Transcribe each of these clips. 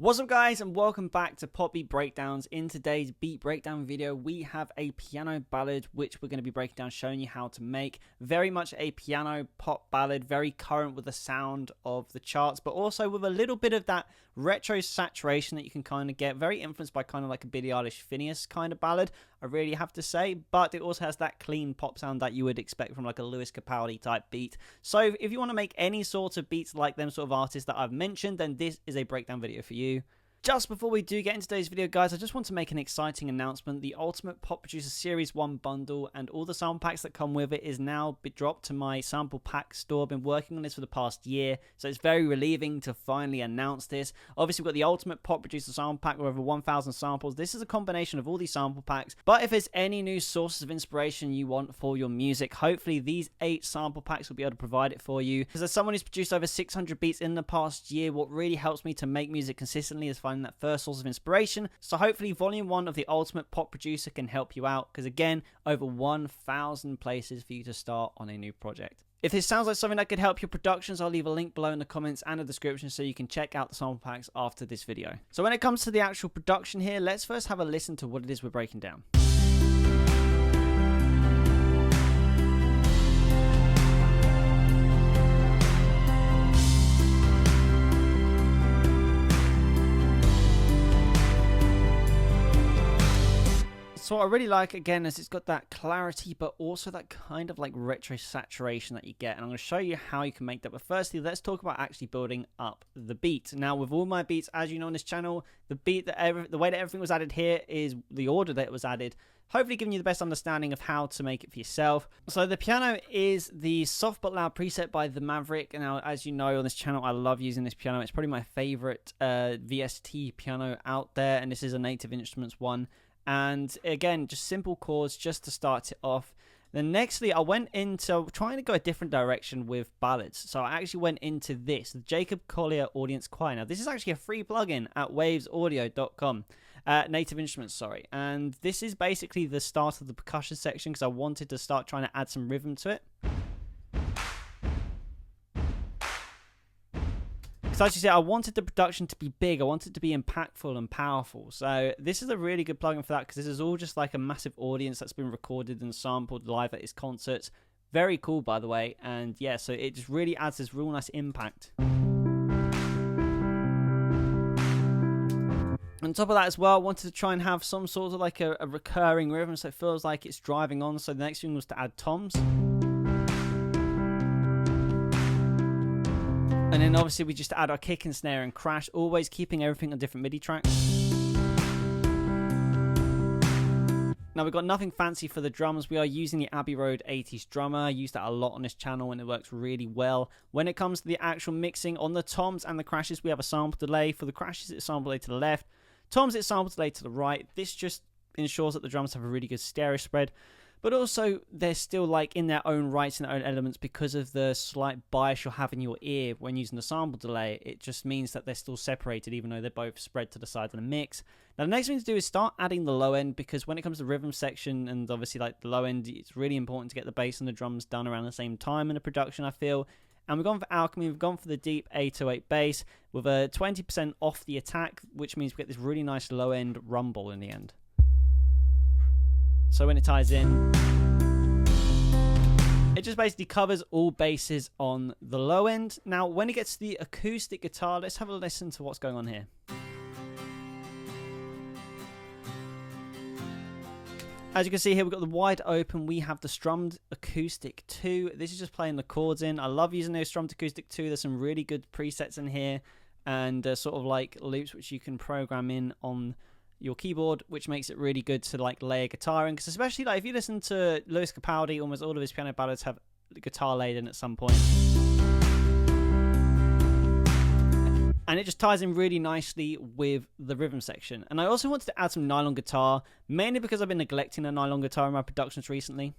What's up guys, and welcome back to Pop Beat Breakdowns. In today's beat breakdown video we have a piano ballad which we're going to be breaking down, showing you how to make. Very much a piano pop ballad, very current with the sound of the charts, but also with a little bit of that retro saturation that you can kind of get, very influenced by kind of like a Billie Eilish Phineas kind of ballad, I really have to say, but it also has that clean pop sound that you would expect from like a Lewis Capaldi type beat. So if you want to make any sort of beats like them sort of artists that I've mentioned, then this is a breakdown video for you. Just before we do get into today's video, guys, I just want to make an exciting announcement. The Ultimate Pop Producer Series 1 bundle and all the sample packs that come with it is now dropped to my sample pack store. I've been working on this for the past year, so it's very relieving to finally announce this. Obviously, we've got the Ultimate Pop Producer sample pack with over 1,000 samples. This is a combination of all these sample packs, but if there's any new sources of inspiration you want for your music, hopefully these 8 sample packs will be able to provide it for you. Because as someone who's produced over 600 beats in the past year, what really helps me to make music consistently is finding that first source of inspiration. So hopefully volume 1 of the Ultimate Pop Producer can help you out, because again, over 1,000 places for you to start on a new project. If this sounds like something that could help your productions, I'll leave a link below in the comments and the description so you can check out the sample packs after this video. So when it comes to the actual production here, let's first have a listen to what it is we're breaking down. So what I really like, again, is it's got that clarity, but also that kind of like retro saturation that you get. And I'm going to show you how you can make that. But firstly, let's talk about actually building up the beat. Now, with all my beats, as you know on this channel, the way that everything was added here is the order that it was added. Hopefully giving you the best understanding of how to make it for yourself. So the piano is the Soft But Loud preset by the Maverick. Now, as you know on this channel, I love using this piano. It's probably my favorite VST piano out there. And this is a Native Instruments one. And again, just simple chords just to start it off. Then nextly, I went into trying to go a different direction with ballads. So I actually went into this, the Jacob Collier Audience Choir. Now, this is actually a free plugin at wavesaudio.com. Native Instruments, sorry. And this is basically the start of the percussion section because I wanted to start trying to add some rhythm to it. So as you said, I wanted the production to be big. I wanted it to be impactful and powerful. So this is a really good plugin for that because this is all just like a massive audience that's been recorded and sampled live at his concerts. Very cool, by the way. And yeah, so it just really adds this real nice impact. On top of that as well, I wanted to try and have some sort of like a recurring rhythm so it feels like it's driving on. So the next thing was to add toms. And then obviously we just add our kick and snare and crash, always keeping everything on different MIDI tracks. Now we've got nothing fancy for the drums. We are using the Abbey Road 80s drummer. I use that a lot on this channel and it works really well. When it comes to the actual mixing on the toms and the crashes, we have a sample delay. For the crashes, it's sample delay to the left. Toms, it's sample delay to the right. This just ensures that the drums have a really good stereo spread. But also, they're still like in their own rights and their own elements because of the slight bias you'll have in your ear when using the sample delay. It just means that they're still separated even though they're both spread to the side of the mix. Now, the next thing to do is start adding the low end because when it comes to the rhythm section and obviously like the low end, it's really important to get the bass and the drums done around the same time in the production, I feel. And we've gone for Alchemy, we've gone for the deep 808 bass with a 20% off the attack, which means we get this really nice low end rumble in the end. So when it ties in, it just basically covers all bases on the low end. Now, when it gets to the acoustic guitar, let's have a listen to what's going on here. As you can see here, we've got the wide open. We have the strummed acoustic 2. This is just playing the chords in. I love using those strummed acoustic 2. There's some really good presets in here and sort of like loops which you can program in on your keyboard, which makes it really good to like layer guitar in, because especially like if you listen to Lewis Capaldi, almost all of his piano ballads have the guitar laid in at some point, and it just ties in really nicely with the rhythm section. And I also wanted to add some nylon guitar, mainly because I've been neglecting the nylon guitar in my productions recently.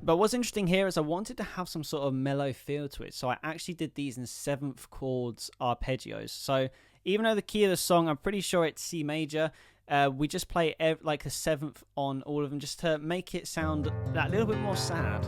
But what's interesting here is I wanted to have some sort of mellow feel to it. So I actually did these in 7th chords arpeggios. So even though the key of the song, I'm pretty sure it's C major, we just play like the 7th on all of them just to make it sound that little bit more sad.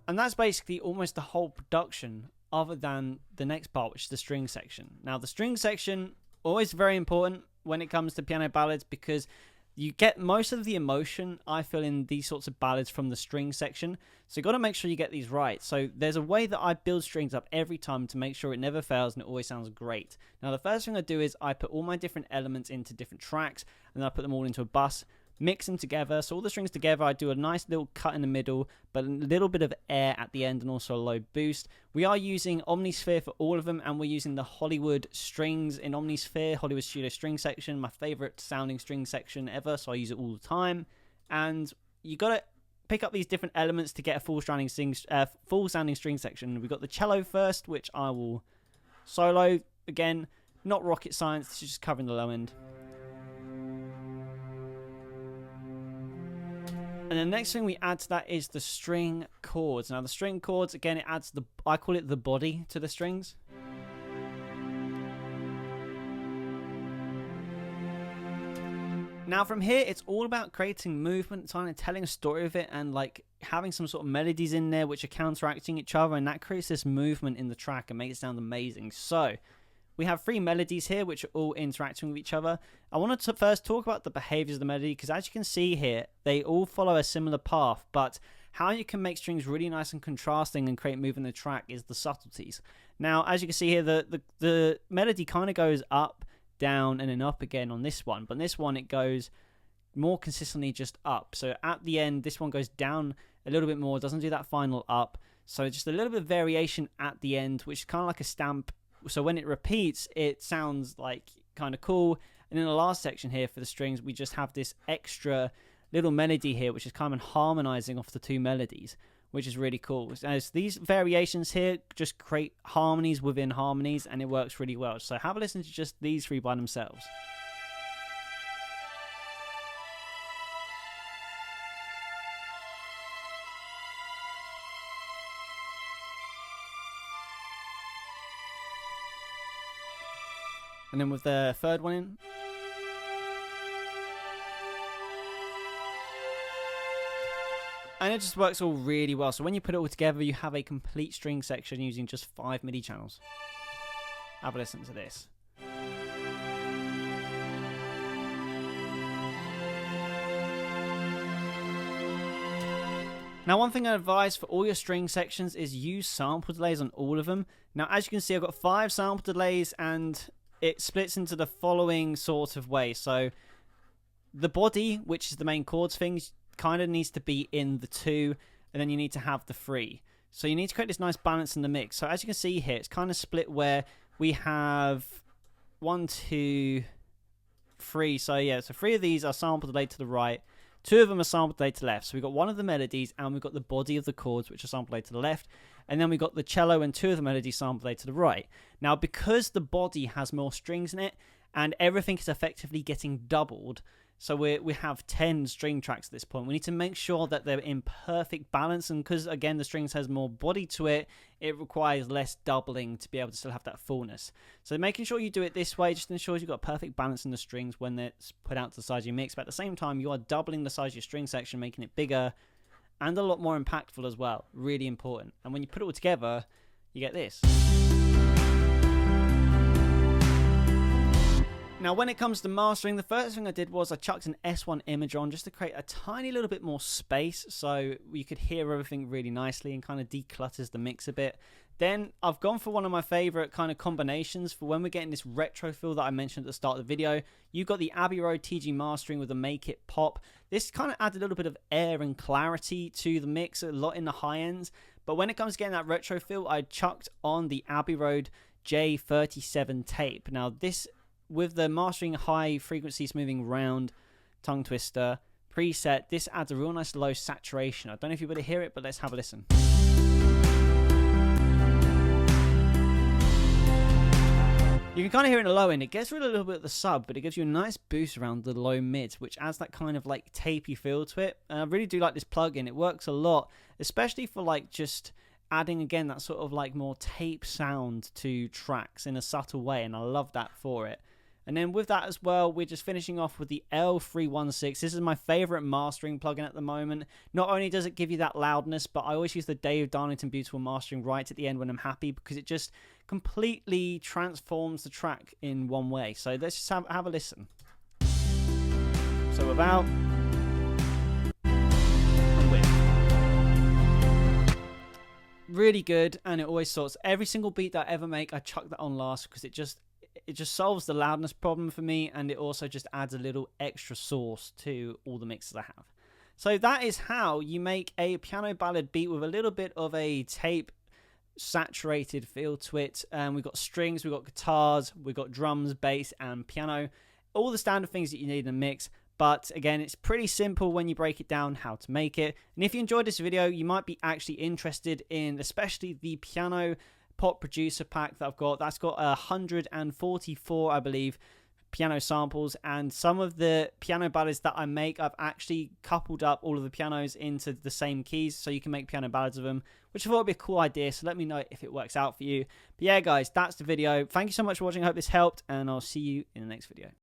And that's basically almost the whole production, other than the next part, which is the string section. Now, the string section, always very important when it comes to piano ballads, because you get most of the emotion, I feel, in these sorts of ballads from the string section. So you've got to make sure you get these right. So there's a way that I build strings up every time to make sure it never fails and it always sounds great. Now, the first thing I do is I put all my different elements into different tracks, and then I put them all into a bus, mix them together. So all the strings together, I do a nice little cut in the middle, but a little bit of air at the end, and also a low boost. We are using Omnisphere for all of them, and we're using the Hollywood strings in Omnisphere, Hollywood Studio string section, my favorite sounding string section ever, so I use it all the time. And you got to pick up these different elements to get a full sounding string section. We've got the cello first, which I will solo. Again, not rocket science, this is just covering the low end. And the next thing we add to that is the string chords. Now, the string chords, again, it adds I call it the body to the strings. Now, from here, it's all about creating movement, kind of telling a story of it, and like having some sort of melodies in there which are counteracting each other, and that creates this movement in the track and makes it sound amazing. So we have 3 melodies here which are all interacting with each other. I wanted to first talk about the behaviors of the melody, because as you can see here, they all follow a similar path, but how you can make strings really nice and contrasting and create movement in the track is the subtleties. Now, as you can see here, the melody kind of goes up, down, and then up again on this one, but on this one it goes more consistently just up. So at the end, this one goes down a little bit more, doesn't do that final up, so just a little bit of variation at the end, which is kind of like a stamp. So when it repeats, it sounds like kind of cool. And in the last section here for the strings, we just have this extra little melody here, which is kind of harmonizing off the 2 melodies, which is really cool. As these variations here just create harmonies within harmonies, and it works really well. So have a listen to just these 3 by themselves. And then with the third one in. And it just works all really well. So when you put it all together, you have a complete string section using just 5 MIDI channels. Have a listen to this. Now, one thing I advise for all your string sections is use sample delays on all of them. Now, as you can see, I've got 5 sample delays, and it splits into the following sort of way. So the body, which is the main chords things, kind of needs to be in the 2, and then you need to have the 3. So you need to create this nice balance in the mix. So as you can see here, it's kind of split where we have 1, 2, 3. So yeah, so 3 of these are sample delayed to the right, 2 of them are sample delayed to the left. So we've got one of the melodies, and we've got the body of the chords, which are sample delayed to the left. And then we've got the cello and 2 of the melodies sample delayed to the right. Now, because the body has more strings in it, and everything is effectively getting doubled, so we have 10 string tracks at this point, we need to make sure that they're in perfect balance. And because, again, the strings has more body to it, it requires less doubling to be able to still have that fullness. So making sure you do it this way just ensures you've got perfect balance in the strings when they're put out to the size of your mix. But at the same time, you are doubling the size of your string section, making it bigger and a lot more impactful as well. Really important. And when you put it all together, you get this. Now, when it comes to mastering, the first thing I did was I chucked an S1 imager on just to create a tiny little bit more space so you could hear everything really nicely and kind of declutters the mix a bit. Then I've gone for one of my favorite kind of combinations for when we're getting this retro feel that I mentioned at the start of the video. You've got the Abbey Road TG mastering with the Make It Pop. This kind of adds a little bit of air and clarity to the mix, a lot in the high ends. But when it comes to getting that retro feel, I chucked on the Abbey Road J37 tape. Now this, with the mastering high frequency smoothing round tongue twister preset, this adds a real nice low saturation. I don't know if you would hear it, but let's have a listen. You can kind of hear it in the low end. It gets rid of a little bit of the sub, but it gives you a nice boost around the low mids, which adds that kind of like tapey feel to it. And I really do like this plugin. It works a lot, especially for like just adding again that sort of like more tape sound to tracks in a subtle way, and I love that for it. And then with that as well, we're just finishing off with the L316. This is my favorite mastering plugin at the moment. Not only does it give you that loudness, but I always use the Dave Darlington Beautiful Mastering right at the end when I'm happy, because it just completely transforms the track in one way. So let's just have a listen. So without really good, and it always sorts every single beat that I ever make. I chuck that on last because it just solves the loudness problem for me, and it also just adds a little extra sauce to all the mixes I have. So that is how you make a piano ballad beat with a little bit of a tape saturated feel to it. We've got strings, we've got guitars, we've got drums, bass, and piano, all the standard things that you need in a mix. But again, it's pretty simple when you break it down how to make it. And if you enjoyed this video, you might be actually interested in especially the piano pop producer pack that I've got. That's got 144, I believe, piano samples, and some of the piano ballads that I make, I've actually coupled up all of the pianos into the same keys, so you can make piano ballads of them, which I thought would be a cool idea. So let me know if it works out for you. But yeah, guys, that's the video. Thank you so much for watching. I hope this helped, and I'll see you in the next video.